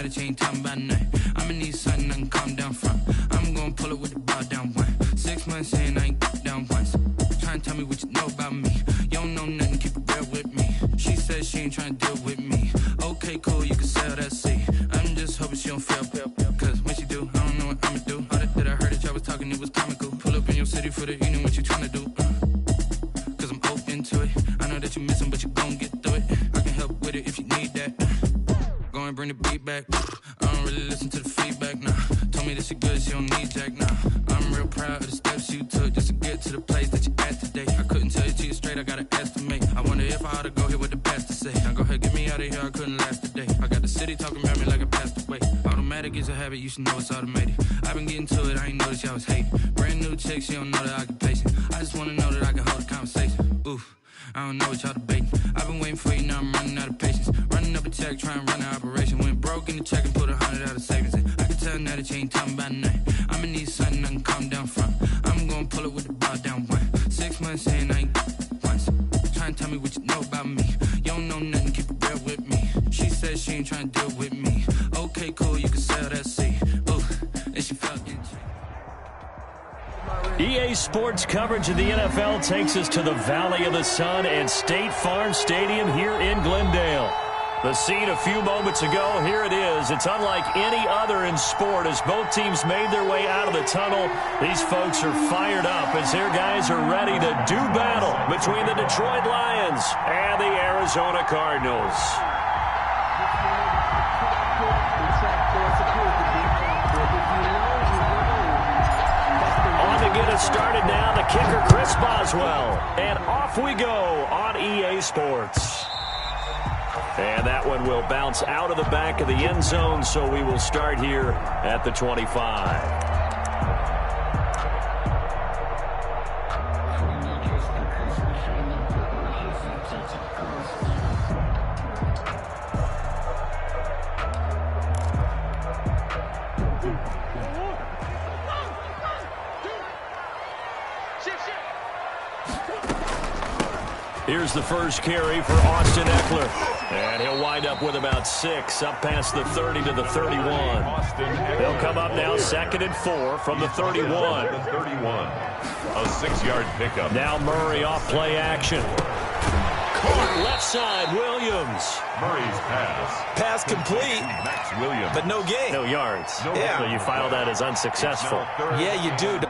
that it ain't talking about nothing. I'ma need something I can calm down from. I'm gonna pull it with the ball down one. 6 months in, I ain't down once. Trying to tell me what you know about me. You don't know nothing, keep it real with me. She says she ain't trying to deal with me. Okay, cool, you can sell that seat. I'm just hoping she don't fail. Cause when she do, I don't know what I'ma do. All that I heard that y'all was talking, it was comical. Pull up in your city for the evening, what you trying to do? Cause I'm open to it. I know that you missing, but you gon' get through it. I can help with it if you need that. Go and bring the beat back. I don't really listen to the feedback, nah. Told me that she good, she don't need Jack, nah. I'm real proud of the steps you took just to get to the place that you at today. I couldn't tell you to you straight, I gotta estimate. I wonder if I ought to go here with the best to say. Now go ahead, get me out of here, I couldn't last today. I got the city talking about me like I passed away. Automatic is a habit, you should know it's automated. I've been getting to it, I ain't noticed y'all was hating. Brand new chick, she don't know the occupation. I just wanna know that I can hold a conversation. Oof, I don't know what y'all debating. I've been waiting for you, now I'm running out of patience. Running up a check, trying to run an operation. Went broke in the check and put 100 out of savings in. I can tell now that you ain't talking about nothing. I'ma need something I can calm down from. I'm gonna pull it with the ball down one. 6 months in, I ain't once. Trying to tell me what you know about me. You don't know nothing, keep it real with me. She says she ain't trying to deal with me. Okay, cool, you can sell that seat. Ooh, and she felt it. EA Sports coverage of the NFL takes us to the Valley of the Sun and State Farm Stadium here in Glendale. The scene a few moments ago, here it is. It's unlike any other in sport as both teams made their way out of the tunnel. These folks are fired up as their guys are ready to do battle between the Detroit Lions and the Arizona Cardinals. On to get us started now, the kicker Chris Boswell. And off we go on EA Sports. And that one will bounce out of the back of the end zone, so we will start here at the 25. Here's the first carry for Austin Eckler. And he'll wind up with about 6, up past the 30 to the 31. They'll come up now 2nd and 4 from the 31. A 6-yard pickup. Now Murray off play action. Caught left side, Williams. Murray's pass. Pass complete, Max Williams. but no gain. No yards. Yeah. So you file that as unsuccessful. Yeah, you do.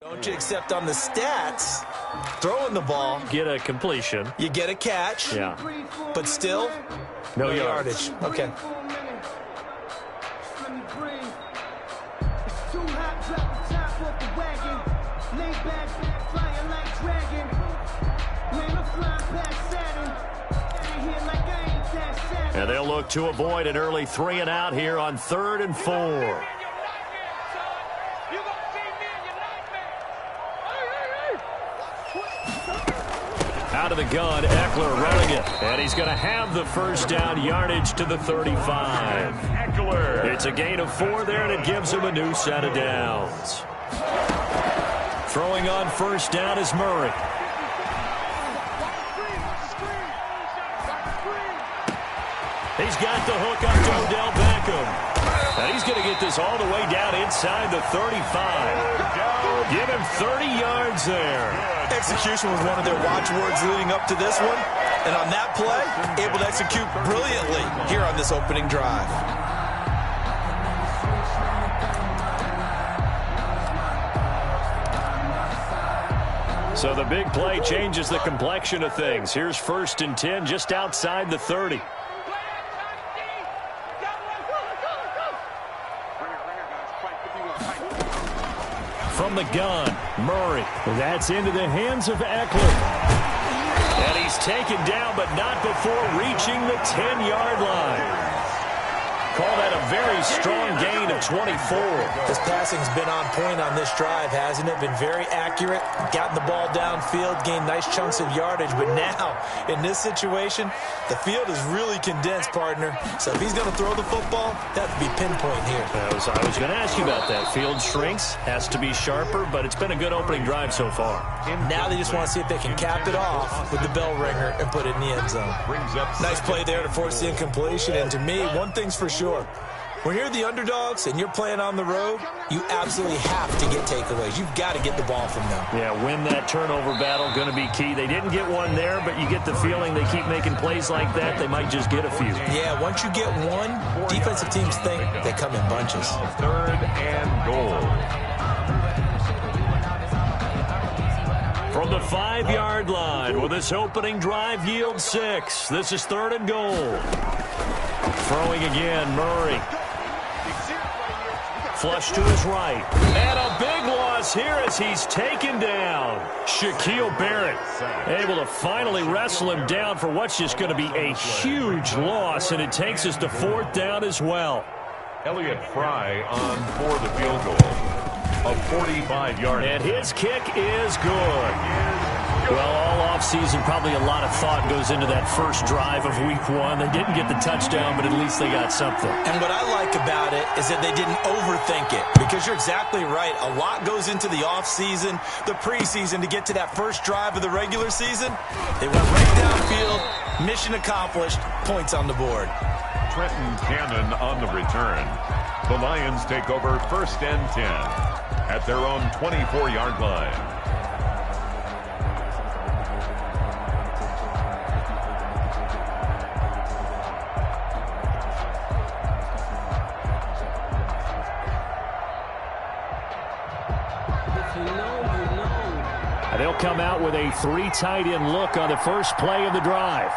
Don't you accept on the stats, throwing the ball. Get a completion. You get a catch. Yeah. But still, no yardage. Okay. And they'll look to avoid an early 3 and out here on 3rd and 4. Out of the gun, Eckler running it. And he's going to have the first down yardage to the 35. Eckler. It's a gain of 4 there, and it gives him a new set of downs. Throwing on first down is Murray. He's got the hook up to Odell Beckham. And he's going to get this all the way down inside the 35. Give him 30 yards there. Execution was one of their watchwords leading up to this one. And on that play, able to execute brilliantly here on this opening drive. So the big play changes the complexion of things. Here's 1st and 10 just outside the 30. From the gun, Murray. That's into the hands of Eckler. And he's taken down, but not before reaching the 10-yard line. Call that a very strong gain of 24. His passing's been on point on this drive, hasn't it? Been very accurate, gotten the ball downfield, gained nice chunks of yardage. But now, in this situation, the field is really condensed, partner. So if he's going to throw the football, that would be pinpoint here. I was going to ask you about that. Field shrinks, has to be sharper, but it's been a good opening drive so far. Now they just want to see if they can cap it off with the bell ringer and put it in the end zone. Nice play there to force the incompletion. And to me, one thing's for sure. When you're the underdogs and you're playing on the road, you absolutely have to get takeaways. You've got to get the ball from them. Yeah, win that turnover battle, going to be key. They didn't get one there, but you get the feeling they keep making plays like that, they might just get a few. Yeah, once you get one, defensive teams think they come in bunches. 3rd and goal. From the 5-yard line, will this opening drive yield 6? This is 3rd and goal. Throwing again, Murray. Flush to his right. And a big loss here as he's taken down. Shaquille Barrett able to finally wrestle him down for what's just going to be a huge loss, and it takes us to 4th down as well. Elliott Fry on for the field goal. A 45-yard. And his kick is good. Well, all offseason, probably a lot of thought goes into that first drive of week 1. They didn't get the touchdown, but at least they got something. And what I like about it is that they didn't overthink it, because you're exactly right. A lot goes into the offseason, the preseason, to get to that first drive of the regular season. They went right downfield, mission accomplished, points on the board. Trenton Cannon on the return. The Lions take over 1st and 10 at their own 24-yard line. They'll come out with a 3 tight end look on the first play of the drive.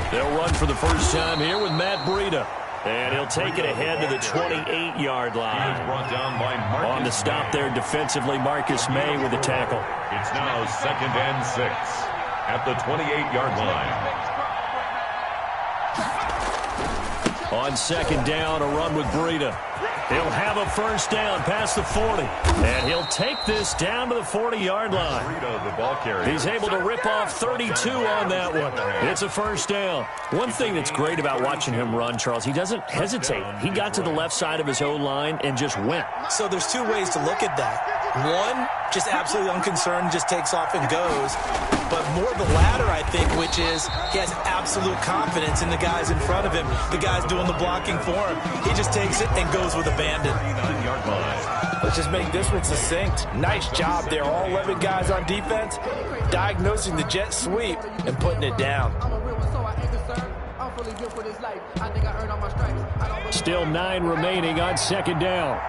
They'll run for the first time here with Matt Breida. And he'll take it ahead to the 28-yard line. Brought down by Marcus on the stop there defensively, Marcus May with the tackle. It's now 2nd and 6 at the 28-yard line. On 2nd down, a run with Breida. He'll have a first down past the 40. And he'll take this down to the 40-yard line. Breida, the ball carrier. He's able to rip off 32 on that one. It's a first down. One thing that's great about watching him run, Charles, he doesn't hesitate. He got to the left side of his O-line and just went. So there's 2 ways to look at that. One, just absolutely unconcerned, just takes off and goes. But more the latter, I think, which is he has absolute confidence in the guys in front of him, the guys doing the blocking for him. He just takes it and goes with abandon. Let's just make this one succinct. Nice job there. All 11 guys on defense diagnosing the jet sweep and putting it down. Still 9 remaining on 2nd down.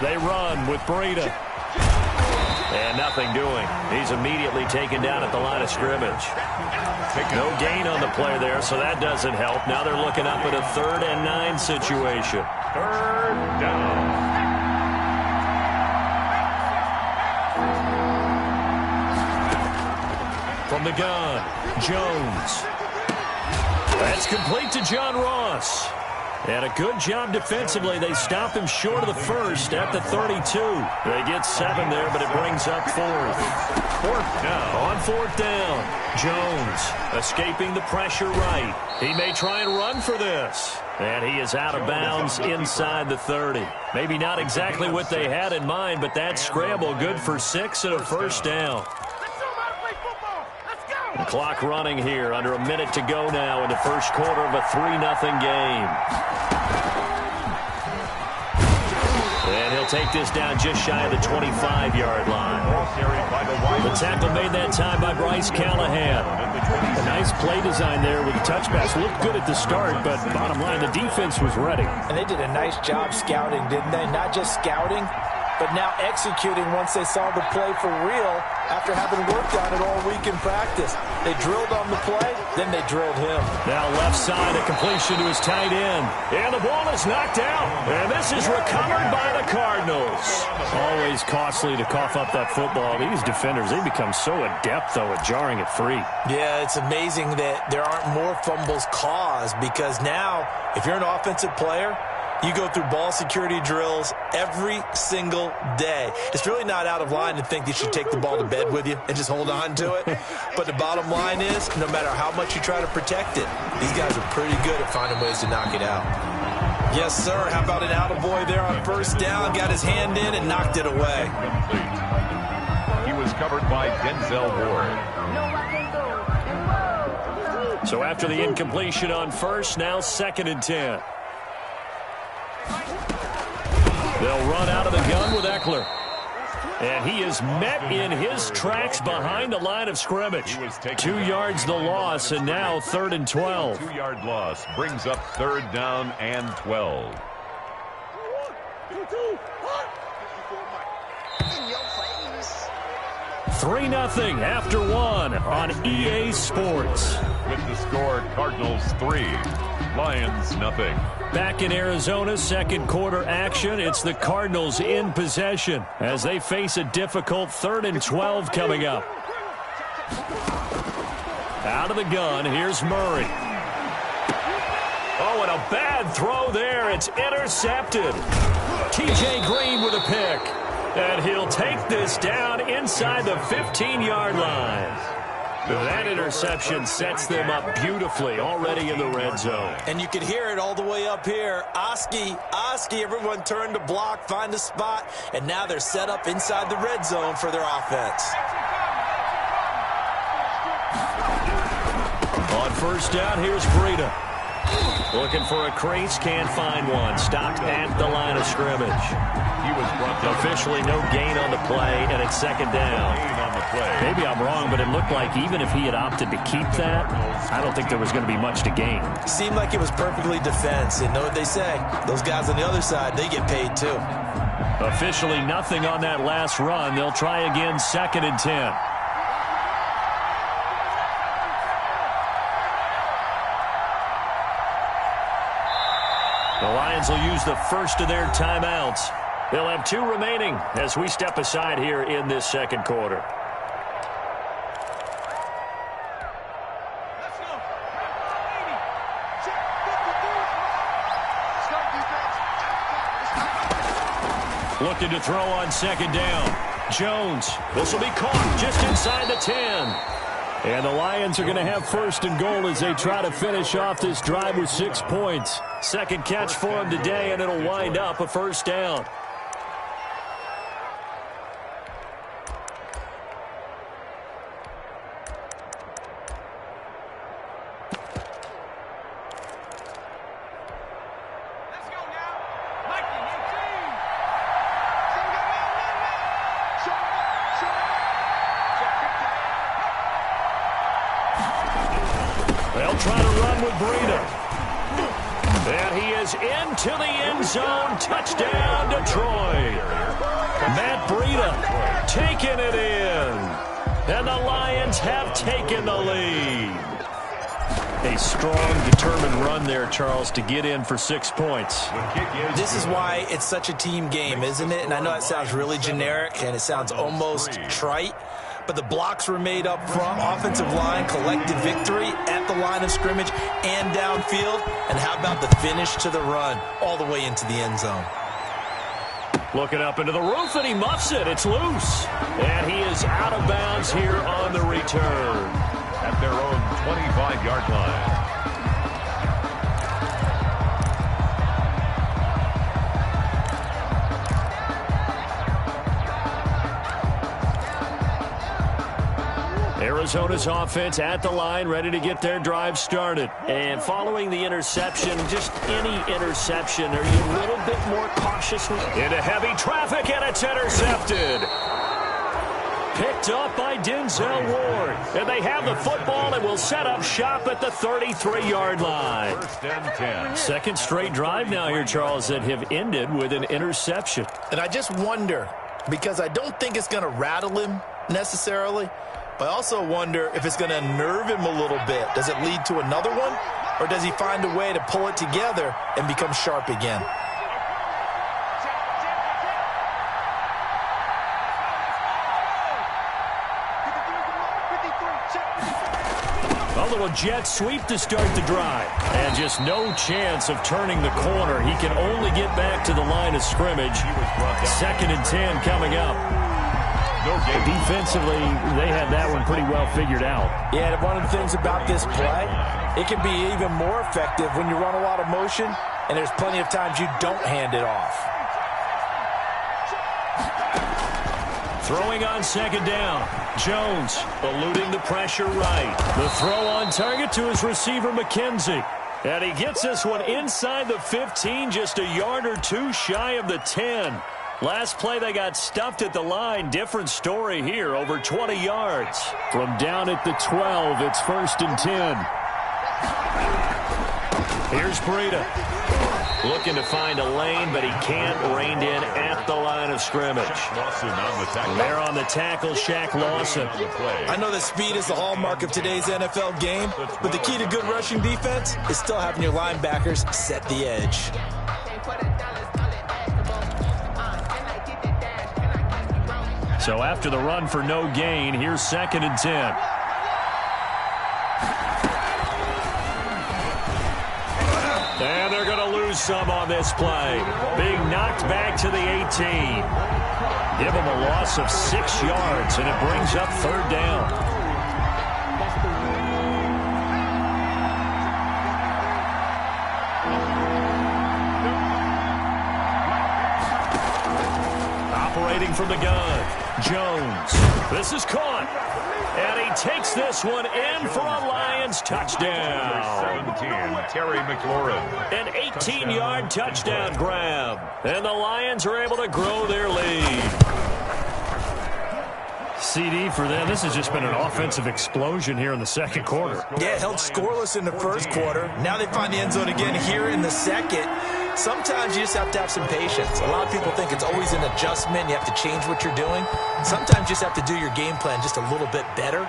They run with Breida. And nothing doing. He's immediately taken down at the line of scrimmage. No gain on the play there, so that doesn't help. Now they're looking up at a 3rd and 9 situation. 3rd down. From the gun, Jones. That's complete to John Ross. And a good job defensively. They stop him short of the first at the 32. They get 7 there, but it brings up 4th. 4th down. On 4th down, Jones escaping the pressure right. He may try and run for this. And he is out of bounds inside the 30. Maybe not exactly what they had in mind, but that scramble good for 6 and a first down. The clock running here, under a minute to go now in the first quarter of a 3-0 game. And he'll take this down just shy of the 25-yard line. The tackle made that time by Bryce Callahan. A nice play design there with the touch pass. Looked good at the start, but bottom line, the defense was ready. And they did a nice job scouting, didn't they? Not just scouting, but now executing once they saw the play for real after having worked on it all week in practice. They drilled on the play, then they drilled him. Now left side, a completion to his tight end. And the ball is knocked out. And this is recovered by the Cardinals. Always costly to cough up that football. These defenders, they become so adept, though, at jarring it free. Yeah, it's amazing that there aren't more fumbles caused, because now, if you're an offensive player, you go through ball security drills every single day. It's really not out of line to think you should take the ball to bed with you and just hold on to it. But the bottom line is, no matter how much you try to protect it, these guys are pretty good at finding ways to knock it out. Yes, sir. How about an attaboy there on first down? Got his hand in and knocked it away. He was covered by Denzel Ward. So after the incompletion on first, now 2nd and 10. They'll run out of the gun with Eckler. And he is met in his tracks behind the line of scrimmage. 2 yards the loss, and now 3rd and 12. 2-yard loss brings up 3rd down and 12. Three 3-0 after 1 on EA Sports. With the score, Cardinals 3, Lions nothing. Back in Arizona, second quarter action. It's the Cardinals in possession as they face a difficult 3rd and 12 coming up. Out of the gun, here's Murray. Oh, and a bad throw there. It's intercepted. TJ Green with a pick. And he'll take this down inside the 15-yard line. That interception sets them up beautifully already in the red zone. And you can hear it all the way up here. Oski, everyone turned to block, find a spot, and now they're set up inside the red zone for their offense. On first down, here's Breida. Looking for a crease, can't find one. Stopped at the line of scrimmage. He was brought down. Officially no gain on the play, and it's 2nd down. Maybe I'm wrong, but it looked like even if he had opted to keep that, I don't think there was going to be much to gain. Seemed like it was perfectly defense. And know what they say? Those guys on the other side, they get paid too. Officially nothing on that last run. They'll try again 2nd and 10. The Lions will use the first of their timeouts. They'll have 2 remaining as we step aside here in this second quarter. Looking to throw on 2nd down. Jones. This will be caught just inside the 10. And the Lions are going to have 1st and goal as they try to finish off this drive with 6 points. Second catch for him today, and it'll wind up a 1st down. They'll try to run with Breida. And he is into the end zone. Touchdown, Detroit. Matt Breida taking it in. And the Lions have taken the lead. A strong, determined run there, Charles, to get in for 6 points. This is why it's such a team game, isn't it? And I know that sounds really generic, and it sounds almost trite. But the blocks were made up front. Offensive line collected victory at the line of scrimmage and downfield. And how about the finish to the run all the way into the end zone? Looking up into the roof, and he muffs it. It's loose. And he is out of bounds here on the return. At their own 25-yard line. Arizona's offense at the line, ready to get their drive started. And following the interception, just any interception, are you a little bit more cautious? Into heavy traffic, and it's intercepted. Picked up by Denzel Ward. And they have the football and will set up shop at the 33-yard line. First and 10. Second straight drive now here, Charles, that have ended with an interception. And I just wonder, because I don't think it's going to rattle him necessarily, but I also wonder if it's going to unnerve him a little bit. Does it lead to another one? Or does he find a way to pull it together and become sharp again? A little jet sweep to start the drive. And just no chance of turning the corner. He can only get back to the line of scrimmage. Second and 10 coming up. Defensively, they had that one pretty well figured out. Yeah, and one of the things about this play, it can be even more effective when you run a lot of motion, and there's plenty of times you don't hand it off. Throwing on second down. Jones eluding the pressure right. The throw on target to his receiver, McKenzie. And he gets this one inside the 15, just a yard or two shy of the 10. Last play, they got stuffed at the line. Different story here, over 20 yards. From down at the 12, it's first and 10. Here's Breida. Looking to find a lane, but he can't. Reined in at the line of scrimmage. There on the tackle, Shaq Lawson. I know that speed is the hallmark of today's NFL game, but the key to good rushing defense is still having your linebackers set the edge. So after the run for no gain, here's second and 10. And they're going to lose some on this play. Being knocked back to the 18. Give them a loss of 6 yards, and it brings up third down. Operating from the gun, Jones. This is caught. And he takes this one in for a Lions touchdown. 17, Terry McLaurin. An 18-yard touchdown grab. And the Lions are able to grow their lead. CD for them. This has just been an offensive explosion here in the second quarter. Yeah, held scoreless in the first quarter. Now they find the end zone again here in the second. Sometimes you just have to have some patience. A lot of people think it's always an adjustment. You have to change what you're doing. Sometimes you just have to do your game plan just a little bit better.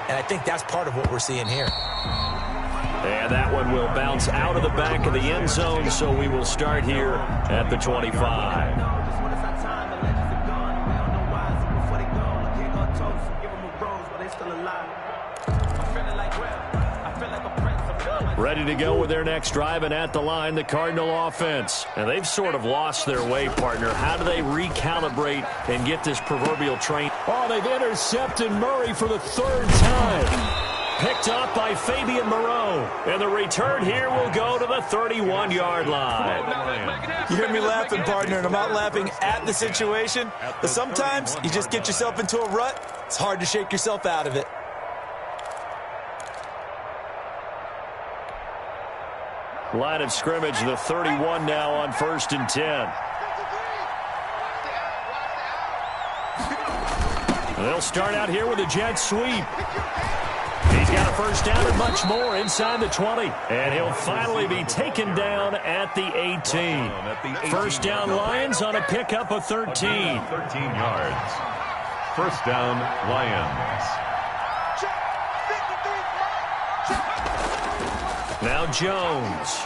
And I think that's part of what we're seeing here. And that one will bounce out of the back of the end zone, so we will start here at the 25. Ready to go with their next drive, and at the line, the Cardinal offense. And they've sort of lost their way, partner. How do they recalibrate and get this proverbial train? Oh, they've intercepted Murray for the third time. Picked up by Fabian Moreau. And the return here will go to the 31-yard line. You hear me laughing, partner, and I'm not laughing at the situation. But sometimes you just get yourself into a rut. It's hard to shake yourself out of it. Line of scrimmage, the 31 now on first and 10. They'll start out here with a jet sweep. He's got a first down and much more inside the 20. And he'll finally be taken down at the 18. First down Lions on a pickup of 13. 13 yards. First down Lions. Now Jones.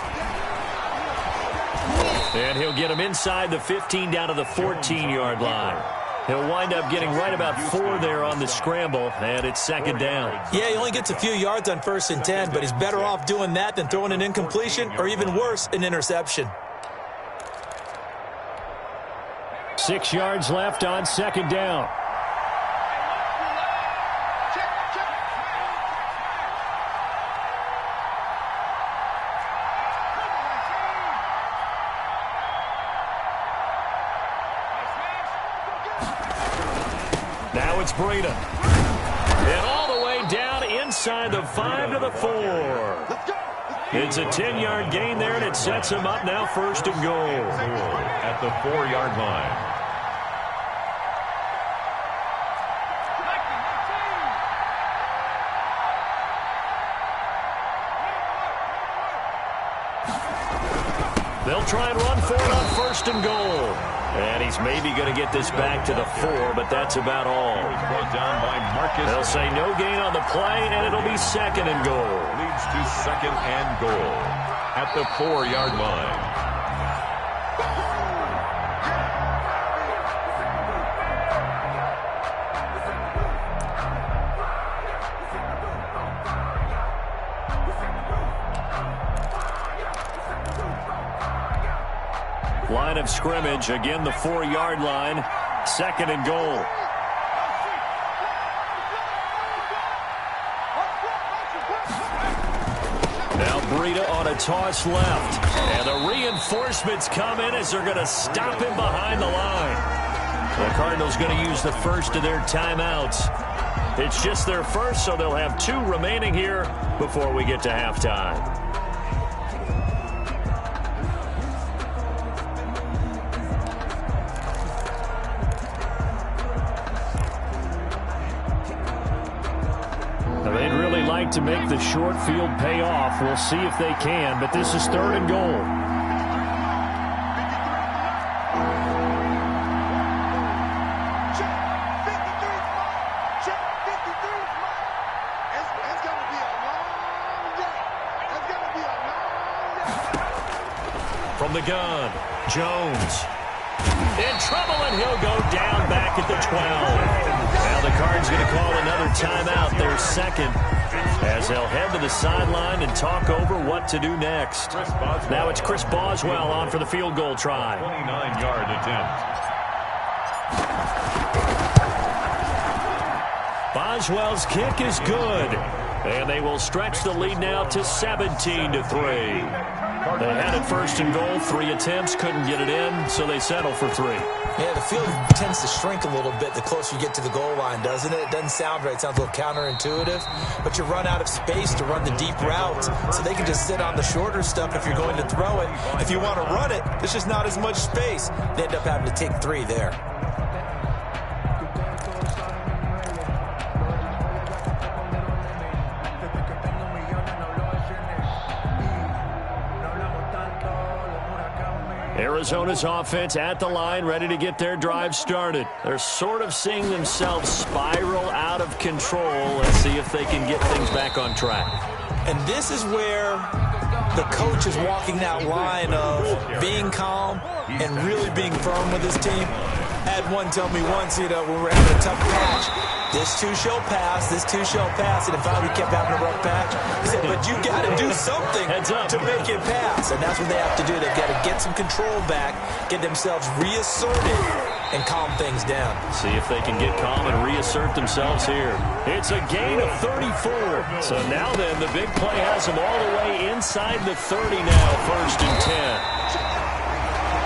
And he'll get him inside the 15 down to the 14-yard line. He'll wind up getting right about 4 there on the scramble, and it's second down. Yeah, he only gets a few yards on first and 10, but he's better off doing that than throwing an incompletion or even worse, an interception. 6 yards left on second down. Now it's Breida. And all the way down inside the 5 to the 4. It's a 10-yard gain there, and it sets him up now first and goal. At the 4-yard line. They'll try and run for it on 1st and goal. And he's maybe going to get this back to the 4, but that's about all. Brought down by Marcus. They'll say no gain on the play, and it'll be 2nd and goal. Leads to 2nd and goal at the 4-yard line. Line of scrimmage, again the 4-yard line, 2nd and goal. Now Breida on a toss left. And the reinforcements come in as they're going to stop him behind the line. The Cardinals going to use the first of their timeouts. It's just their first, so they'll have 2 remaining here before we get to halftime. They'd really like to make the short field pay off. We'll see if they can, but this is 3rd and goal. From the gun, Jones. In trouble, and he'll go down back at the 12. Now the Cards going to call another timeout, their 2nd, as they'll head to the sideline and talk over what to do next. Now it's Chris Boswell on for the field goal try. 29-yard attempt. Boswell's kick is good, and they will stretch the lead now to 17-3. They had it 1st and goal, 3 attempts, couldn't get it in, so they settle for 3. Yeah, the field tends to shrink a little bit the closer you get to the goal line, doesn't it? It doesn't sound right. It sounds a little counterintuitive. But you run out of space to run the deep routes, so they can just sit on the shorter stuff if you're going to throw it. If you want to run it, there's just not as much space. They end up having to take 3 there. Arizona's offense at the line, ready to get their drive started. They're sort of seeing themselves spiral out of control. Let's see if they can get things back on track. And this is where the coach is walking that line of being calm and really being firm with his team. I had one tell me once, when we were having a tough patch, this too shall pass, this too shall pass, and finally we kept having a rough patch. He said, but you got to do something to make it pass, and that's what they have to do. They've got to get some control back, get themselves reasserted, and calm things down. See if they can get calm and reassert themselves here. It's a gain of 34. So now then, the big play has them all the way inside the 30 now, 1st and 10.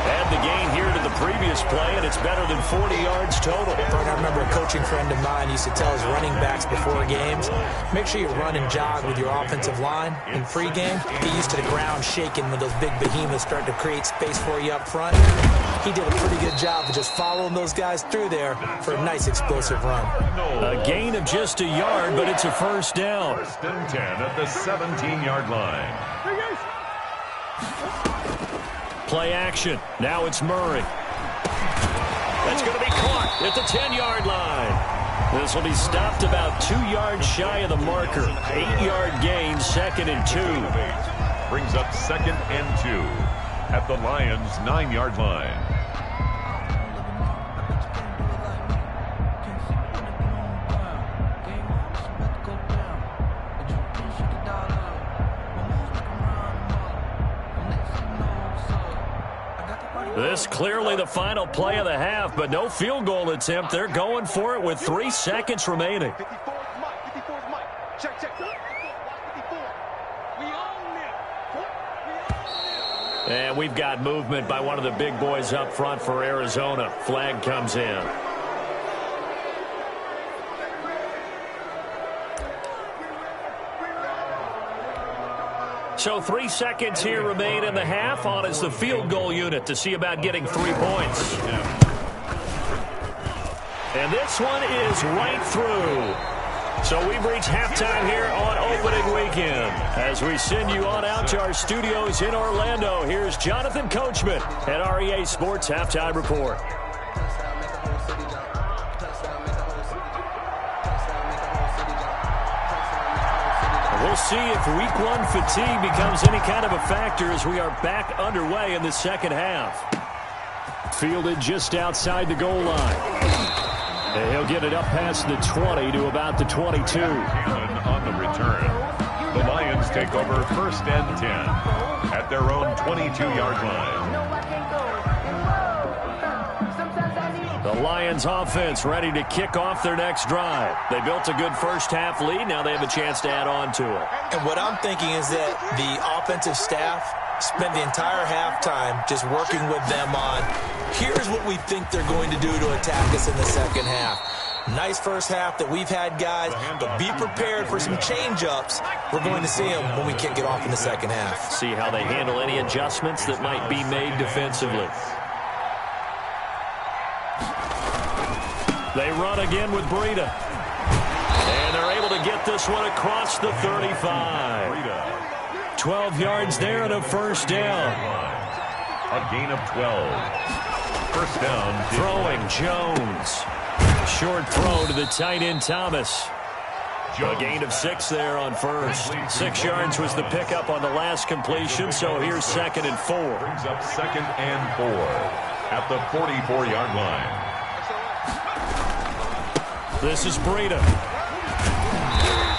Add the gain here to the previous play, and it's better than 40 yards total. I remember a coaching friend of mine used to tell his running backs before games, make sure you run and jog with your offensive line in pregame. Get used to the ground shaking when those big behemoths start to create space for you up front. He did a pretty good job of just following those guys through there for a nice explosive run. A gain of just a yard, but it's a 1st down. 1st and 10 at the 17-yard line. Play action. Now it's Murray. That's going to be caught at the 10-yard line. This will be stopped about 2 yards shy of the marker. 8-yard gain, 2nd and 2. Brings up 2nd and 2 at the Lions' 9-yard line. This clearly the final play of the half, but no field goal attempt. They're going for it with 3 seconds remaining. And we've got movement by one of the big boys up front for Arizona. Flag comes in. So 3 seconds here remain in the half. On is the field goal unit to see about getting 3 points. And this one is right through. So we've reached halftime here on opening weekend. As we send you on out to our studios in Orlando, here's Jonathan Coachman at REA Sports Halftime Report. We'll see if week one fatigue becomes any kind of a factor as we are back underway in the second half. Fielded just outside the goal line. And he'll get it up past the 20 to about the 22. On the return, the Lions take over 1st and 10 at their own 22-yard line. The Lions offense ready to kick off their next drive. They built a good first half lead. Now they have a chance to add on to it. And what I'm thinking is that the offensive staff spend the entire halftime just working with them on, here's what we think they're going to do to attack us in the second half. Nice first half that we've had, guys, but be prepared for some change-ups. We're going to see them when we kick it off in the second half. See how they handle any adjustments that might be made defensively. They run again with Breida. And they're able to get this one across the 35. 12 yards there and a first down. A gain of 12. First down. Throwing Jones. Short throw to the tight end Thomas. A gain of 6 there on first. 6 yards was the pickup on the last completion, so here's 2nd and 4. Brings up 2nd and 4 at the 44-yard line. This is Breida.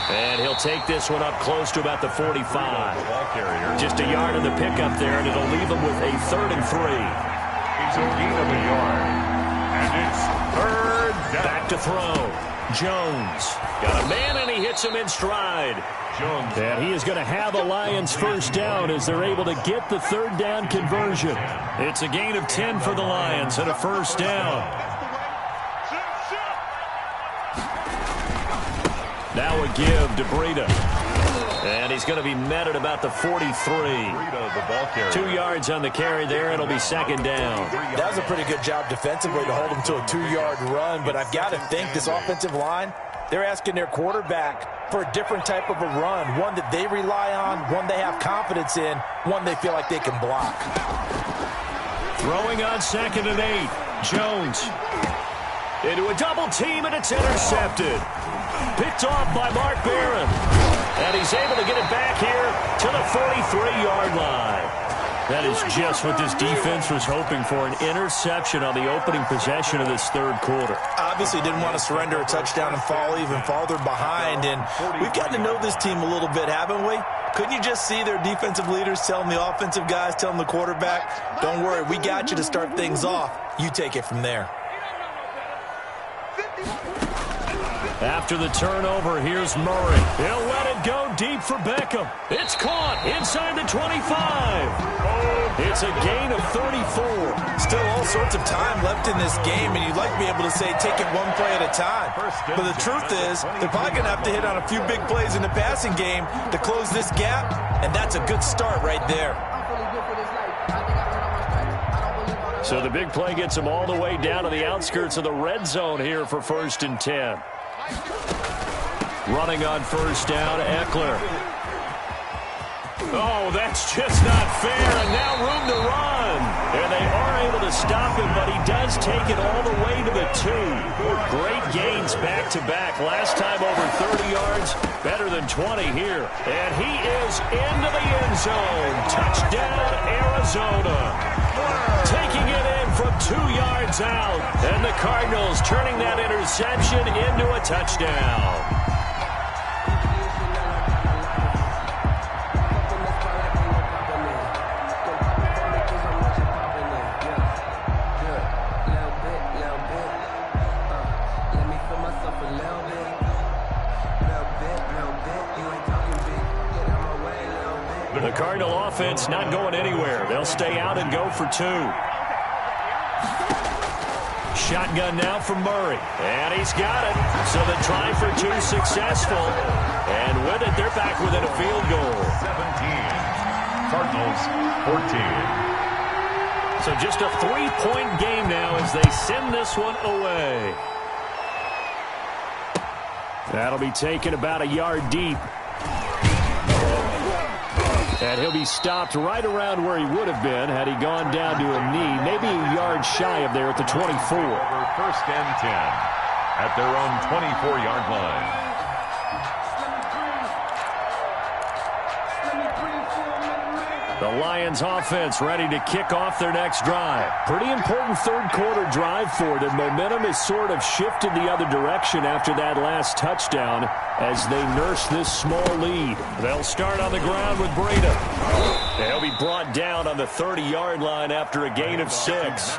And he'll take this one up close to about the 45. Just a yard in the pickup there, and it'll leave him with a 3rd and 3. He's a gain of a yard. And it's 3rd down. Back to throw. Jones. Got a man, and he hits him in stride. Jones. And he is going to have a Lions first down as they're able to get the 3rd down conversion. It's a gain of 10 for the Lions and a first down. Now a give to Breida. And he's going to be met at about the 43. 2 yards on the carry there. It'll be 2nd down. That was a pretty good job defensively to hold him to a 2-yard run. But I've got to think this offensive line, they're asking their quarterback for a different type of a run. One that they rely on, one they have confidence in, one they feel like they can block. Throwing on 2nd and 8. Jones. Into a double team, and it's intercepted. Picked off by Mark Barron. And he's able to get it back here to the 43-yard line. That is just what this defense was hoping for, an interception on the opening possession of this 3rd quarter. Obviously didn't want to surrender a touchdown and fall even farther behind. And we've gotten to know this team a little bit, haven't we? Couldn't you just see their defensive leaders telling the offensive guys, telling the quarterback, don't worry, we got you to start things off. You take it from there. After the turnover, here's Murray. He'll let it go deep for Beckham. It's caught inside the 25. It's a gain of 34. Still all sorts of time left in this game, and you'd like to be able to say take it one play at a time. But the truth is, they're probably going to have to hit on a few big plays in the passing game to close this gap, and that's a good start right there. So the big play gets them all the way down to the outskirts of the red zone here for 1st and 10. Running on first down, Eckler. Oh, that's just not fair, and now room to run. And they are able to stop him, but he does take it all the way to the 2. Great gains back-to-back. Last time over 30 yards, better than 20 here. And he is into the end zone. Touchdown, Arizona. Taking it in from 2 yards out. And the Cardinals turning that interception into a touchdown. The Cardinal offense not going anywhere. They'll stay out and go for 2. Shotgun now for Murray. And he's got it. So the try for 2 successful. And with it, they're back within a field goal. 17. Cardinals 14. So just a 3-point game now as they send this one away. That'll be taken about a yard deep. And he'll be stopped right around where he would have been had he gone down to a knee, maybe a yard shy of there at the 24. First and 10 at their own 24-yard line. The Lions offense ready to kick off their next drive. Pretty important third quarter drive for them. Momentum has sort of shifted the other direction after that last touchdown as they nurse this small lead. They'll start on the ground with Breida. They'll be brought down on the 30-yard line after a gain of 6.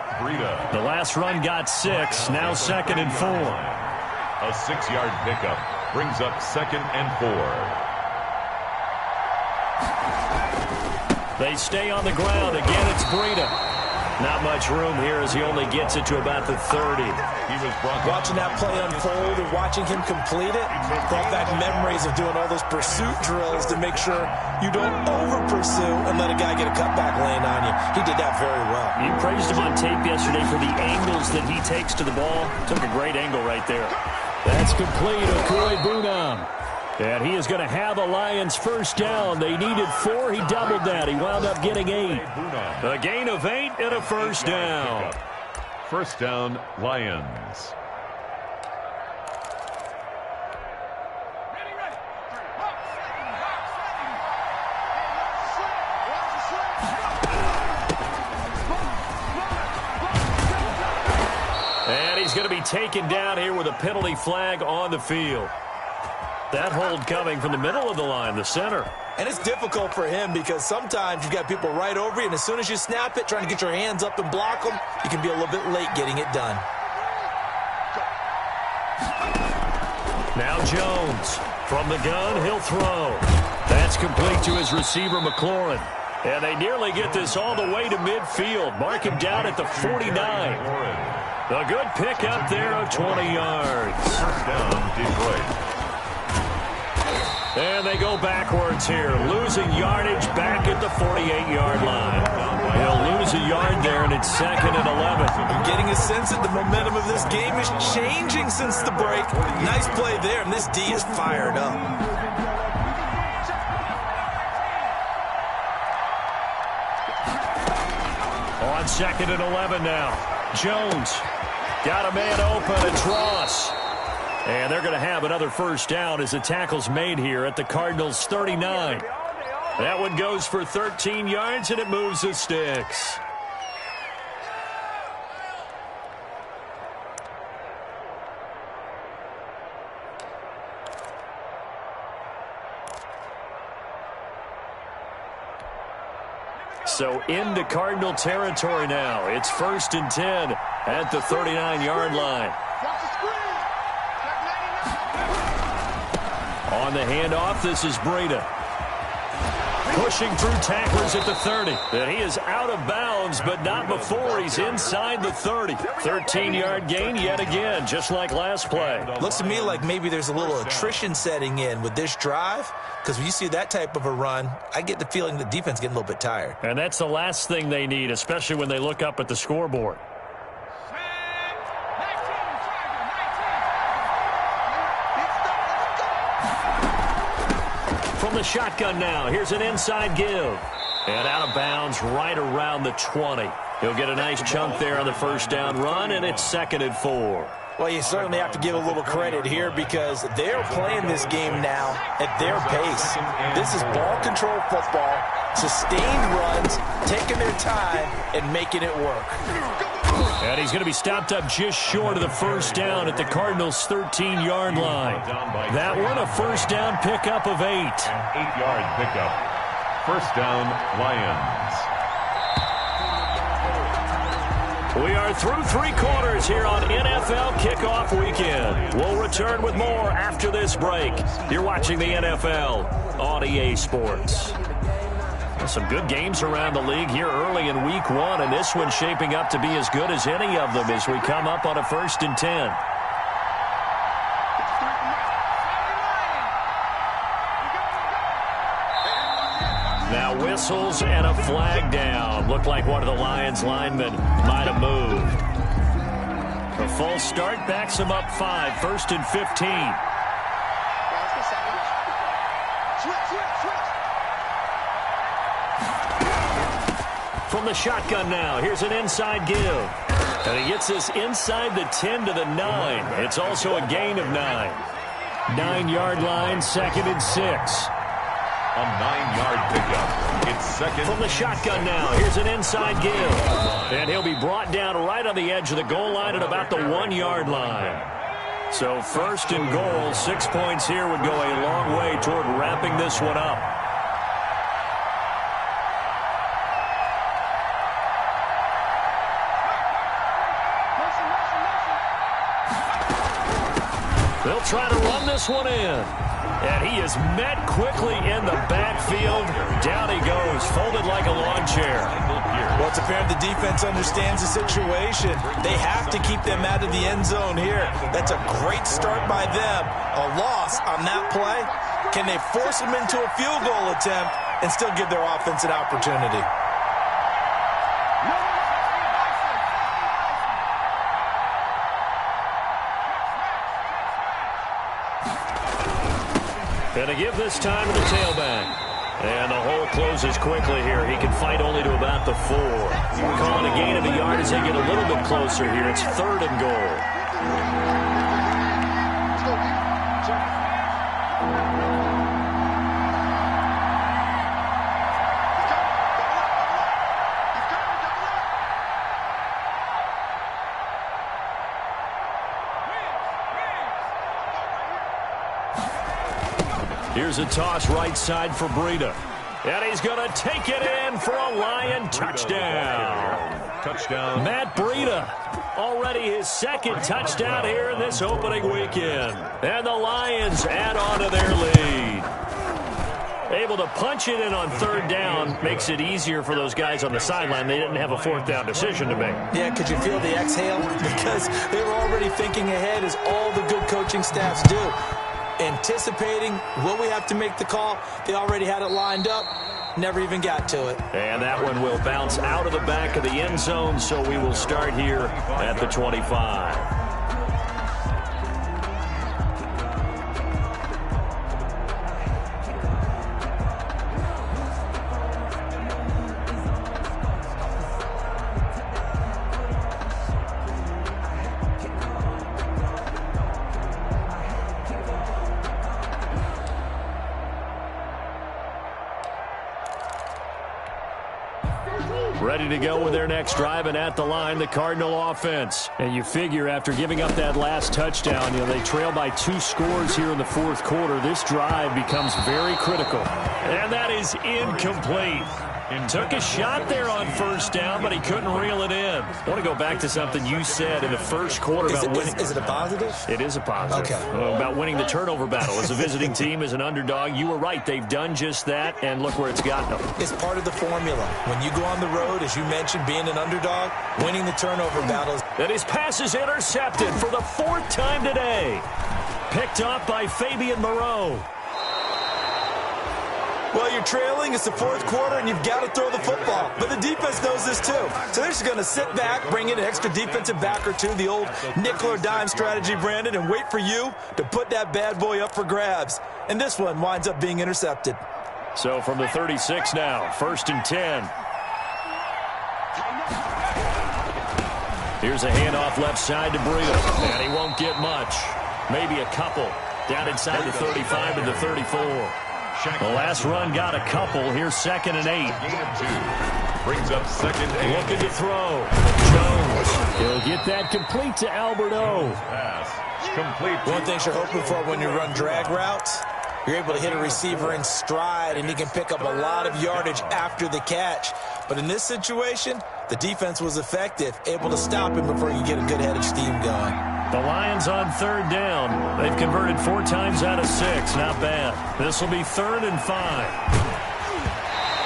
The last run got 6, now 2nd and 4. A 6-yard pickup brings up 2nd and 4. They stay on the ground. Again, it's Breida. Not much room here as he only gets it to about the 30. He was watching that play unfold and watching him complete it. Brought back memories of doing all those pursuit drills to make sure you don't over-pursue and let a guy get a cutback land on you. He did that very well. You praised him on tape yesterday for the angles that he takes to the ball. Took a great angle right there. That's complete. Okuegbunam. And he is going to have a Lions first down. They needed 4. He doubled that. He wound up getting 8. A gain of 8 and a first down. First down, Lions. And he's going to be taken down here with a penalty flag on the field. That hold coming from the middle of the line, the center. And it's difficult for him because sometimes you've got people right over you, and as soon as you snap it, trying to get your hands up and block them, you can be a little bit late getting it done. Now Jones. From the gun, he'll throw. That's complete to his receiver, McLaurin. And they nearly get this all the way to midfield. Mark him down at the 49. A good pickup there of 20 yards. First down, Detroit. And they go backwards here, losing yardage back at the 48-yard line. He'll lose a yard there, and it's 2nd and 11. I'm getting a sense that the momentum of this game is changing since the break. Nice play there, and this D is fired up. On 2nd and 11 now. Jones got a man open, and Ross. And they're going to have another first down as the tackle's made here at the Cardinals' 39. That one goes for 13 yards, and it moves the sticks. So into Cardinal territory now. It's 1st and 10 at the 39-yard line. On the handoff, this is Breida. Pushing through tacklers at the 30. And he is out of bounds, but not before he's inside the 30. 13-yard gain yet again, just like last play. Looks to me like maybe there's a little attrition setting in with this drive, because when you see that type of a run, I get the feeling the defense getting a little bit tired. And that's the last thing they need, especially when they look up at the scoreboard. From the shotgun now, here's an inside give. And out of bounds right around the 20. He'll get a nice chunk there on the first down run, and it's 2nd and 4. Well, you certainly have to give a little credit here because they're playing this game now at their pace. This is ball control football, sustained runs, taking their time, and making it work. And he's going to be stopped up just short of the first down at the Cardinals' 13-yard line. That one, a first down pickup of 8. An 8-yard pickup. First down, Lions. We are through 3 quarters here on NFL Kickoff Weekend. We'll return with more after this break. You're watching the NFL on EA Sports. Some good games around the league here early in Week 1, and this one's shaping up to be as good as any of them as we come up on a 1st and 10. Now whistles and a flag down. Looked like one of the Lions linemen might have moved. A false start backs him up 5, 1st and 15. from the shotgun now. Here's an inside give. And he gets this inside the 10 to the 9. It's also a gain of 9. 9-yard line, 2nd and 6. A 9-yard pickup. It's second. From the shotgun now. Here's an inside give. And he'll be brought down right on the edge of the goal line at about the 1-yard line. So 1st and goal, 6 points here would go a long way toward wrapping this one up. They'll try to run this one in. And he is met quickly in the backfield. Down he goes, folded like a lawn chair. Well, it's apparent the defense understands the situation. They have to keep them out of the end zone here. That's a great start by them. A loss on that play. Can they force them into a field goal attempt and still give their offense an opportunity? And a give this time to the tailback. And the hole closes quickly here. He can fight only to about the 4. We're calling a gain of a yard as they get a little bit closer here. It's 3rd and goal. Here's a toss right side for Breida. And he's going to take it in for a Lion touchdown. Touchdown. Matt Breida, already his 2nd touchdown here in this opening weekend. And the Lions add on to their lead. Able to punch it in on 3rd down makes it easier for those guys on the sideline. They didn't have a 4th down decision to make. Yeah, could you feel the exhale? Because they were already thinking ahead, as all the good coaching staffs do. Anticipating, will we have to make the call? They already had it lined up, never even got to it. And that one will bounce out of the back of the end zone, so we will start here at the 25. Ready to go with their next drive, and at the line, the Cardinal offense. And you figure after giving up that last touchdown, they trail by 2 scores here in the 4th quarter. This drive becomes very critical. And that is incomplete. Took a shot there on 1st down, but he couldn't reel it in. I want to go back to something you said in the 1st quarter about winning. Is it a positive? It is a positive. Okay. About winning the turnover battle. As a visiting team, as an underdog, you were right. They've done just that, and look where it's gotten them. It's part of the formula. When you go on the road, as you mentioned, being an underdog, winning the turnover battles. And his pass is intercepted for the 4th time today. Picked up by Fabian Moreau. Well, you're trailing. It's the 4th quarter, and you've got to throw the football. But the defense knows this, too. So they're just going to sit back, bring in an extra defensive back or two, the old nickel or dime strategy, Brandon, and wait for you to put that bad boy up for grabs. And this one winds up being intercepted. So from the 36 now, 1st and 10. Here's a handoff left side to Breida. And he won't get much. Maybe a couple. Down inside the 35 and the 34. The last run got a couple. Here's 2nd and 8. Brings up 2nd and 8. Looking to throw. Jones. He'll get that complete to Alberto. Pass. Complete. One thing you're hoping for when you run drag routes, you're able to hit a receiver in stride, and he can pick up a lot of yardage after the catch. But in this situation, the defense was effective, able to stop him before you get a good head of steam going. The Lions on 3rd down. They've converted 4 times out of 6. Not bad. This will be 3rd and 5.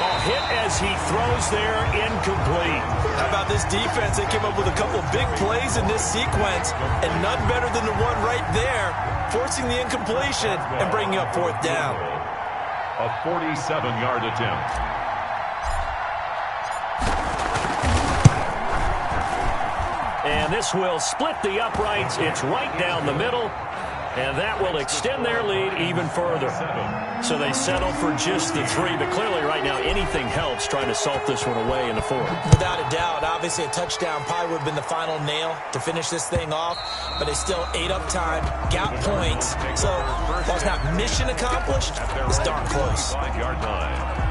A hit as he throws there, incomplete. How about this defense? They came up with a couple big plays in this sequence, and none better than the one right there, forcing the incompletion and bringing up 4th down. A 47-yard attempt. And this will split the uprights. It's right down the middle. And that will extend their lead even further. So they settle for just the 3, but clearly right now anything helps trying to salt this one away in the 4th. Without a doubt, obviously a touchdown probably would have been the final nail to finish this thing off, but they still ate up time, got points. So while it's not mission accomplished, it's darn close. 5-yard line.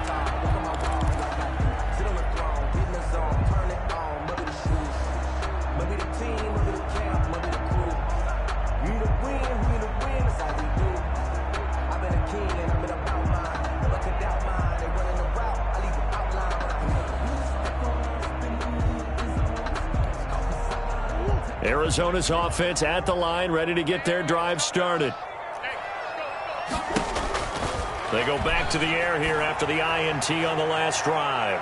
Arizona's offense at the line, ready to get their drive started. They go back to the air here after the INT on the last drive.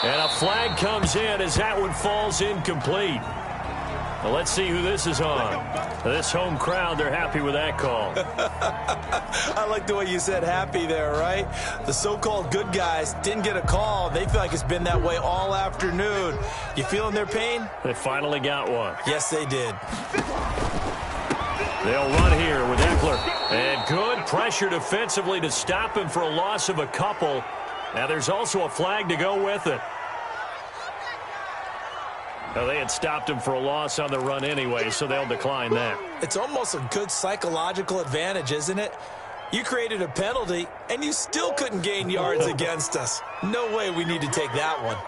And a flag comes in as that one falls incomplete. Now let's see who this is on. This home crowd, they're happy with that call. I like the way you said happy there, right? The so-called good guys didn't get a call. They feel like it's been that way all afternoon. You feeling their pain? They finally got one. Yes, they did. They'll run here with Eckler. And good pressure defensively to stop him for a loss of a couple. Now there's also a flag to go with it. Now, they had stopped him for a loss on the run anyway, so they'll decline that. It's almost a good psychological advantage, isn't it? You created a penalty, and you still couldn't gain yards against us. No way we need to take that one.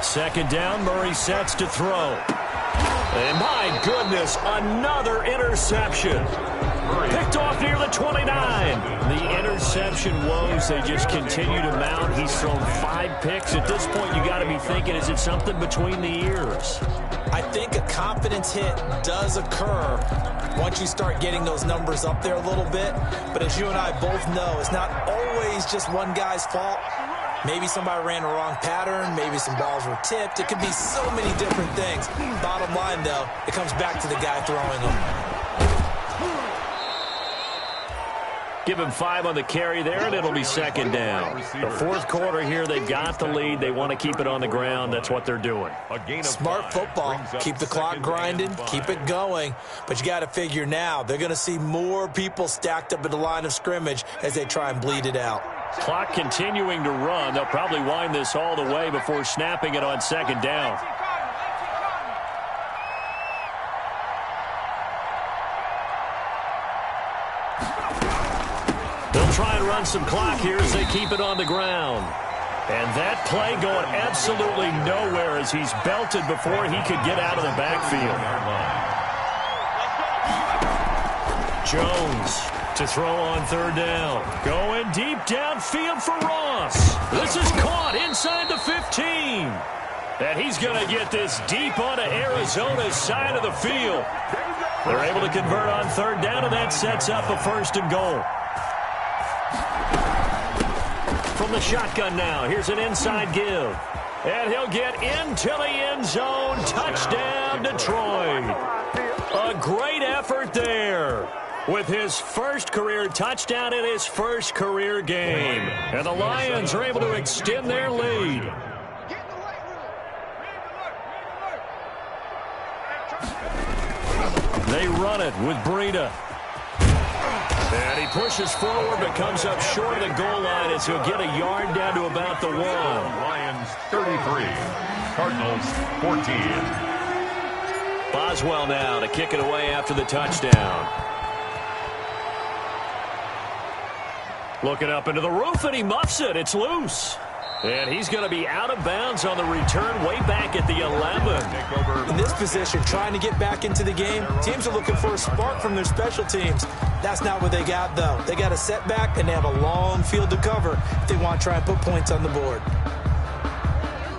2nd down, Murray sets to throw. And my goodness, another interception. Picked off near the 29. The interception woes, they just continue to mount. He's thrown 5 picks. At this point, you got to be thinking, is it something between the ears? I think a confidence hit does occur once you start getting those numbers up there a little bit. But as you and I both know, it's not always just one guy's fault. Maybe somebody ran a wrong pattern. Maybe some balls were tipped. It could be so many different things. Bottom line, though, it comes back to the guy throwing them. Give him 5 on the carry there, and it'll be 2nd down. The 4th quarter here, they've got the lead. They want to keep it on the ground. That's what they're doing. Smart football. Keep the clock grinding. Keep it going. But you got to figure now, they're going to see more people stacked up at the line of scrimmage as they try and bleed it out. Clock continuing to run. They'll probably wind this all the way before snapping it on 2nd down. They'll try and run some clock here as they keep it on the ground. And that play going absolutely nowhere as he's belted before he could get out of the backfield. Jones to throw on 3rd down. Going deep downfield for Ross. This is caught inside the 15. And he's going to get this deep onto Arizona's side of the field. They're able to convert on 3rd down, and that sets up a 1st and goal. From the shotgun now, here's an inside give. And he'll get into the end zone. Touchdown, Detroit. A great effort there with his first career touchdown in his first career game. And the Lions are able to extend their lead. They run it with Breida. And he pushes forward but comes up short of the goal line as he'll get a yard down to about the 1. Lions 33, Cardinals 14. Boswell now to kick it away after the touchdown. Looking up into the roof, and he muffs it. It's loose. And he's going to be out of bounds on the return way back at the 11. In this position, trying to get back into the game, teams are looking for a spark from their special teams. That's not what they got, though. They got a setback, and they have a long field to cover if they want to try and put points on the board.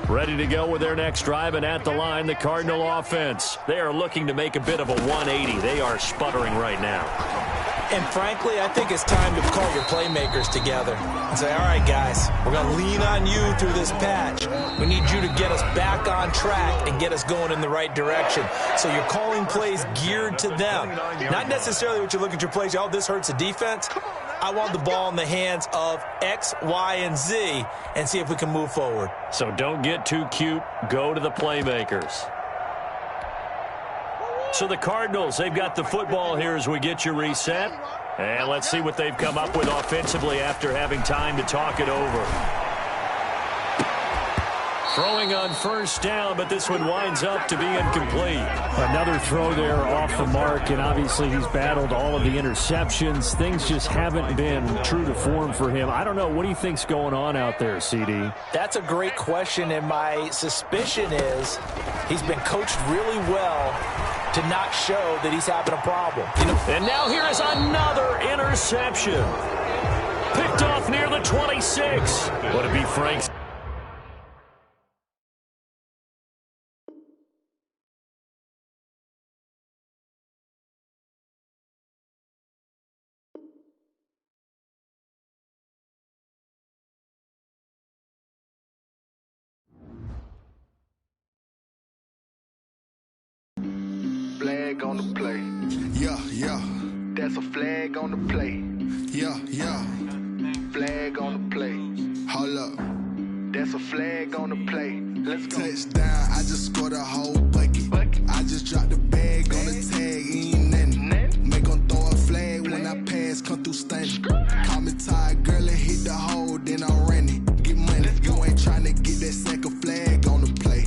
Ready to go with their next drive, and at the line, the Cardinal offense. They are looking to make a bit of a 180. They are sputtering right now. And frankly, I think it's time to call your playmakers together and say, all right, guys, we're going to lean on you through this patch. We need you to get us back on track and get us going in the right direction. So you're calling plays geared to them. Not necessarily what you look at your plays, oh, this hurts the defense. I want the ball in the hands of X, Y, and Z and see if we can move forward. So don't get too cute. Go to the playmakers. So the Cardinals, they've got the football here as we get you reset. And let's see what they've come up with offensively after having time to talk it over. Throwing on first down, but this one winds up to be incomplete. Another throw there off the mark, and obviously he's battled all of the interceptions. Things just haven't been true to form for him. I don't know. What do you think's going on out there, CD? That's a great question, and my suspicion is he's been coached really well to not show that he's having a problem. And now here is another interception. Picked off near the 26. Would it be Frank's? Flag on the play. Yeah, yeah. That's a flag on the play. Yeah, yeah. Flag on the play. Hold up. That's a flag on the play. Let's go. Touchdown, I just scored a whole bucket. I just dropped the bag on the tag, ain't nothing. Make them throw a flag when I pass, come through stunning. Call me tired, girl, and hit the hole, then I'm running. Get money, you ain't trying to get that second flag on the play.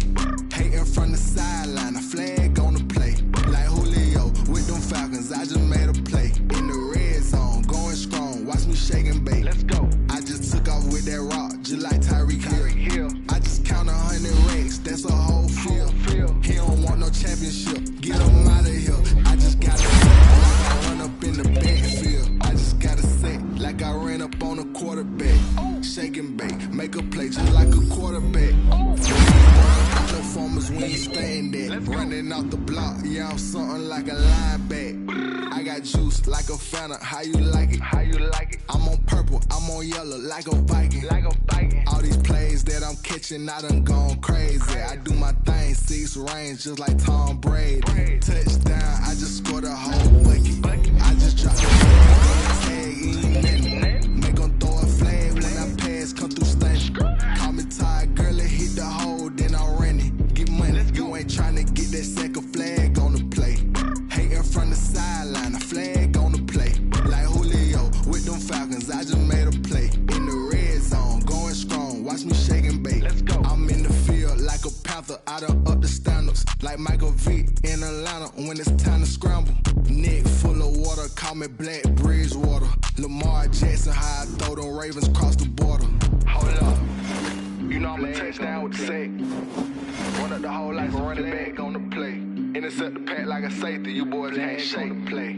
Hating from the sideline, a flag on the play. Like Julio with them Falcons, I just made a play. In the red zone, going strong, watch me shake and bake. Let's go. I just took off with that rock, just like Tyreek Hill. I just count 100 racks, that's a whole field. He don't want no championship, get him out of here. I just gotta say, like I run up in the backfield. I just gotta say, like I ran up on a quarterback. Shake and bake, make a play just like a quarterback. Performers when you stand there. Running off the block, yeah, I'm something like a linebacker. I got juice like a Fanta, how you like it? How you like it? I'm on purple, I'm on yellow like a Viking. Like a Viking. All these plays that I'm catching, I done gone crazy. I do my thing, 6 range just like Tom Brady. Touchdown, I just scored a whole bucket. I just dropped the tag, ain't nothing. Make them throw a flag when I pass, come through stunning. Call me tired, girl, and hit the hole, then I'm running. Get money, you ain't trying to get that second flag on the play. Hating from the sideline, a flag on the play. Like Julio with them Falcons, I just made a play. In the red zone, going strong, watch me shake and bake. Let's go. I'm in the field like a Panther, I done up the standards. Like Michael Vick in Atlanta when it's time to scramble. Neck full of water, call me Black Bridgewater. Lamar Jackson, how I throw them Ravens cross the border. Hold up. You know I'm a touchdown with the sack. Run up the whole like a running back on the play. Intercept the pack like a safety. You boys ain't shake the play.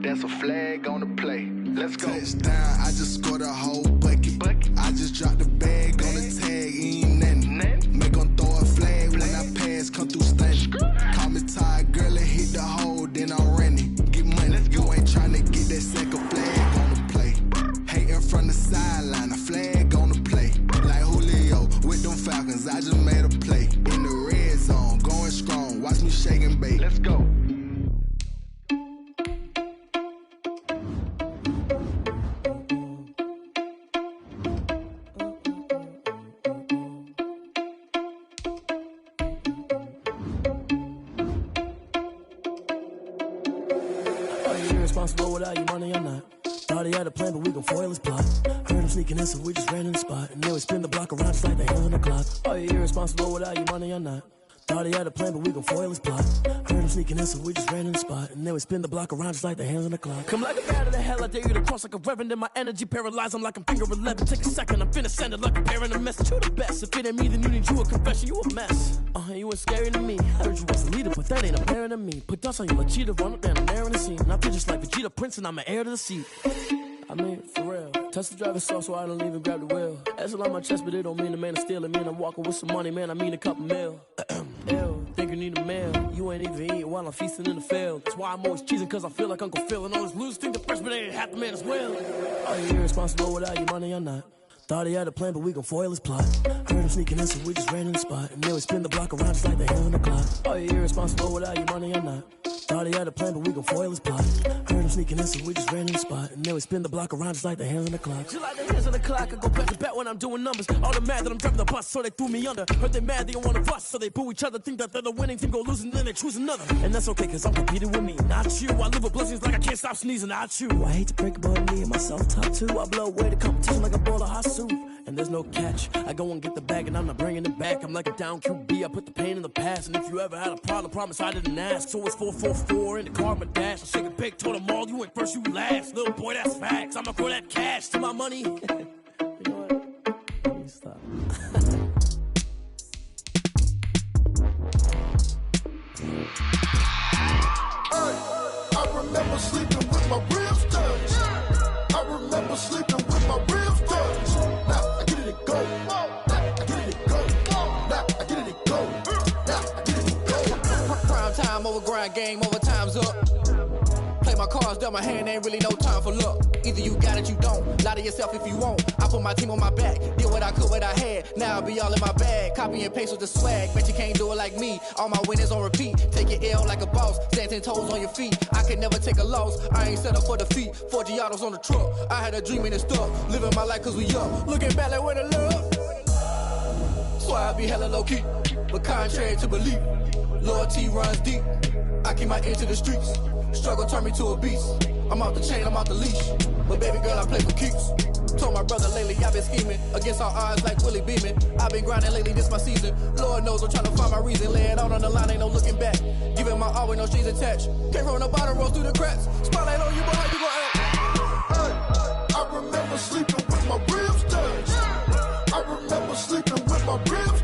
That's a flag on the play. Let's go. Touchdown, I just scored a whole bucket. I just dropped the bag on the tag, ain't nothing. Make them throw a flag when I pass, come through stunning. Call me tired, girl, and hit the hole, then I'm running. Get money, you ain't trying to get that second flag on the play. Hating from the sideline, a flag on the play. Like Julio with them Falcons, I just made a play. In the red zone, going strong, watch me shake and bake. Let's go. Irresponsible without your money, I'm not. Thought he had a plan, but we gon' foil his plot. Heard him sneaking in, so we just ran in the spot. And then we spin the block around just like the hands on the clock. Are you irresponsible without your money, I'm not. Thought he had a plan, but we gon' foil his plot. Heard him sneaking in, so we just ran in the spot. And then we spin the block around just like the hands on the clock. Come like a bat of the hell, I dare you to cross like a reverend. In my energy paralyzed, I'm like I'm finger 11. Take a second, I'm finna send it like a parent a message. You the best, if it ain't me, then you need you a confession. You a mess, you ain't scary to me. Heard you was a leader, but that ain't apparent to me. Put dust on you like Cheetah, run up down, I'm there in the scene. And I feel just like Vegeta Prince, and I'm an heir to the seat. I mean, for real. Touch the driver's soft, so I don't even grab the wheel. That's on my chest, but it don't mean the man is stealing. Man, I'm walking with some money, man, I mean a couple mil. Ew, think you need a meal. You ain't even eating while I'm feasting in the field. That's why I'm always cheesing, cause I feel like Uncle Phil. And all those losers think the freshman ain't half the man as well. Are you irresponsible without your money, I'm not. Thought he had a plan, but we gon' foil his plot. Heard him sneaking in, so we just ran in the spot. And then we spin the block around just like the hands on the clock. Are you irresponsible without your money, I'm not. Thought he had a plan, but we gon' foil his plot. Heard him sneaking in, so we just ran in the spot. And then we spin the block around just like the hands on the clock. Just like the hands on the clock, I go back to back when I'm doing numbers. All the mad that I'm driving the bus, so they threw me under. Heard they mad, they don't wanna bust, so they boo each other. Think that they're the winning team, go losing, then they choose another. And that's okay, cause I'm competing with me, not you. I live with blessings like I can't stop sneezing, not you. I hate to break it, but me and myself top two. I blow away the competition like a bowl of hot soup. And there's no catch. I go and get the bag and I'm not bringing it back. I'm like a down QB, I put the pain in the past. And if you ever had a problem, promise I didn't ask. So it's 444 in the car, my dash. I shake a big, told them all, you went first, you last. Little boy, that's facts. I'ma throw that cash to my money. You know what? Let me stop. I remember sleeping with my ribs touched. I remember sleeping with my ribs touched. Now I get it and go. Now I get it and go. Now I get it and go. Now I get it and go. Prime time over grind game, over time's up. Play my cards, dealt my hand, ain't really no time for luck. Either you got it, you don't. Lie to yourself if you won't. I put my team on my back, did what I could, what I had. Now I be all in my bag, copy and paste with the swag. Bet you can't do it like me. All my winners on repeat. Take your L like a boss, stand 10 toes on your feet. I could never take a loss. I ain't set up for defeat. 4 Giottos on the truck. I had a dream and it's stuck. Living my life cause we up. Looking back like where the love. So I be hella low key, but contrary to belief, loyalty runs deep. I keep my ear to the streets. Struggle turned me to a beast. I'm out the chain, I'm out the leash. But baby girl, I play for keeps. Told my brother lately, I've been scheming against all odds like Willie Beeman. I've been grinding lately, this my season. Lord knows I'm trying to find my reason. Lay it out on the line, ain't no looking back. Giving my all with no strings attached. Can't roll no bottom, roll through the cracks. Spotlight on you, but how you gon' act? I remember sleeping with my ribs touched. I remember sleeping with my ribs